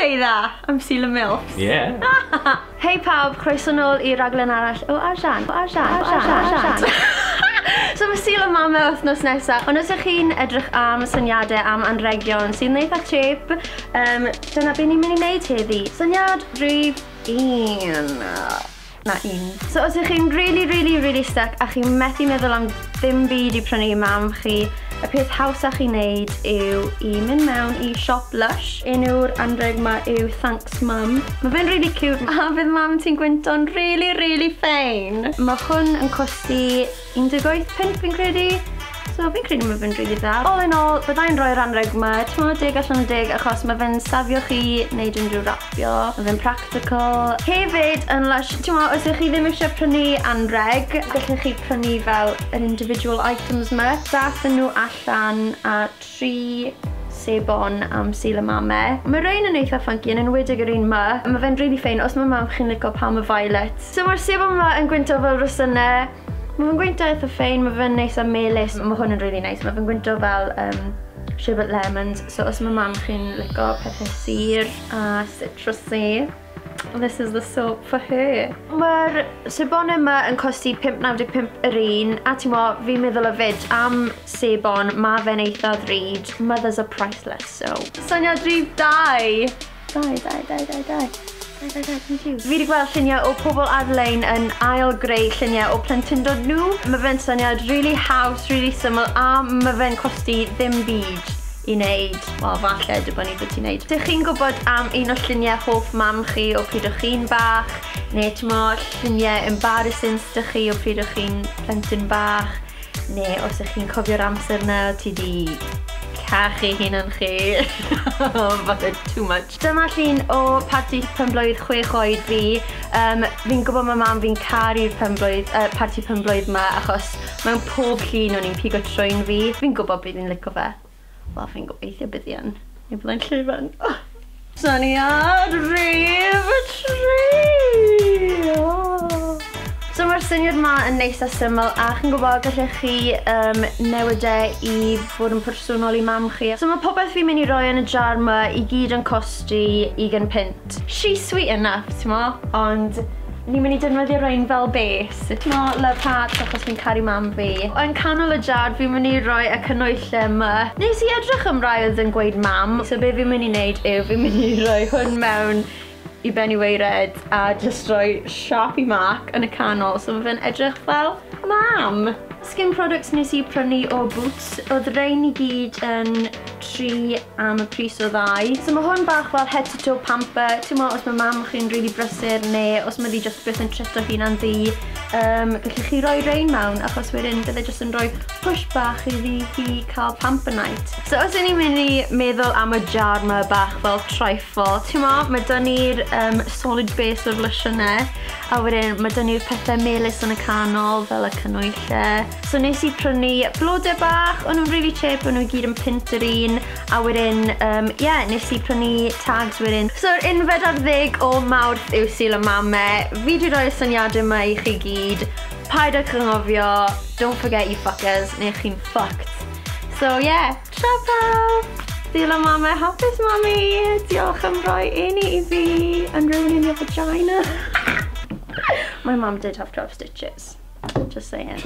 say that? I'm Sela Mills. Yeah. Hey pawb, croeso nôl I raglen arall o Arjan. So mae Sela Mame wythnos nesaf, ond os ydych chi'n edrych am syniadau am anrhegion sy'n eitha chip, dyna beth ni'n mynd I wneud heddi. Syniad rhif 1. Na 1. So os ydych chi'n really stuck a chi'n methu meddwl am ddim byd I prynu I mam chi, y peth hawsach I wneud yw I mynd mewn I siop Lush. Enw'r anrheg ma yw Thanks Mum. Mae fe'n really cute a fydd mam ti'n gwynto'n really fein. Mae hwn yn costi 18 fi'n credu. So fi'n credu mae fe'n really dda. All in all, byddai'n rhoi'r anrheg ma, ti'n 10 allan o 10 achos mae fe'n safio chi wneud unrhyw rapio. Mae fe'n practical. Hefyd yn Lush, ti'n os ydych chi ddim eisiau prynu anrheg, gallech chi prynu fel yr individual items ma. Dathon nhw allan a 3 sebon am Sela Mame. Mae rhain yn eitha funky yn enwedig yr un ma. Mae fe'n really fein os mae mam chi'n licio Palm Violet. So mae'r sebon ma yn gwynto fel rwsynau. Mae fe'n gwynto eitha fein, mae fe'n neis a melys. Mae hwn yn really nice. Mae fe'n gwynto fel sherbet lemons. So os mae mam chi'n licio pethau sur a citrusy, this is the soap for her. Mae'r sebon yma yn costi 5.95 yr un. A ti'n fi'n meddwl o fyd am sebon, mae fe'n eitha ddrud. Mothers are priceless, so. Syniad rhif 2. 2. Fi wedi gweld lluniau o pobl ar-lein yn ail-greu lluniau o plentyndod nhw. Mae fe'n syniad really haws, really syml a mae fe'n costi ddim byd I wneud. Wel, falle dibynnu beth I wneud. Dych chi'n gwybod am un o lluniau hoff mam chi o pryd o'ch chi'n bach? Neu lluniau embarrassing dych chi o pryd o'ch chi'n plentyn bach? Neu os ych chi'n cofio'r amser na ti di cachu hunan chi. Falle too much. Dyma llun o parti penblwydd 6 oed fi. Fi'n gwybod mae mam fi'n caru'r parti penblwydd ma achos mewn pob llun o'n i'n pigo trwy'n fi. Fi'n gwybod beth fi'n licio fe. Wel, fi'n gobeithio bydd i'n. Fi'n byddai'n llwyfan. Syniad rhif 3! So mae'r syniad ma yn neis a syml a chi'n gwybod gallech chi newidau I fod yn personol I mam chi. So mae popeth fi'n mynd I roi yn y jar ma I gyd yn costi 20 pint. She's sweet enough, ti'n ond ni'n mynd I defnyddio rhain fel base. Love heart achos fi'n caru mam fi. Yn canol y jar fi'n mynd I roi y canwylle yma. Nes I edrych am rai oedd yn gweud mam. So be fi'n mynd I wneud yw fi'n mynd I roi hwn mewn I benni weired a just roi Sharpie mark yn y canol so mae fe'n edrych fel mam. Skin products nes I prynu o Boots. Oedd rhain I gyd yn 3 am y pris o 2. So mae hwn bach fel head to toe pamper. Ti'n os mae mam chi'n really brysur neu os mae ddi just byth yn trito hunan ddi. Gallech chi roi rhain mewn achos wedyn bydde just yn rhoi push bach iddi hi cael pamper night. So os ydyn ni'n mynd I meddwl am y jar ma bach fel trifle. Ti'n mae dyn ni'r solid base o'r lysiynau a wedyn mae dyn ni'r pethau melys yn y canol fel y canwylle. So nes I prynu blodau bach, o'n nhw'n really cheap, o'n nhw gyd yn pint yr un a wedyn, nes I prynu tags wedyn. So'r unfed ar 10 o Mawrth yw Sela Mame. Fi wedi rhoi syniadau yma I chi gyd. Paid â chyngofio, don't forget you fuckers, neu chi'n fucked. So tra pawb! Sela Mame, hapus mami! Diolch am roi un I fi and ruining your vagina. My mum did have 12 stitches, just saying.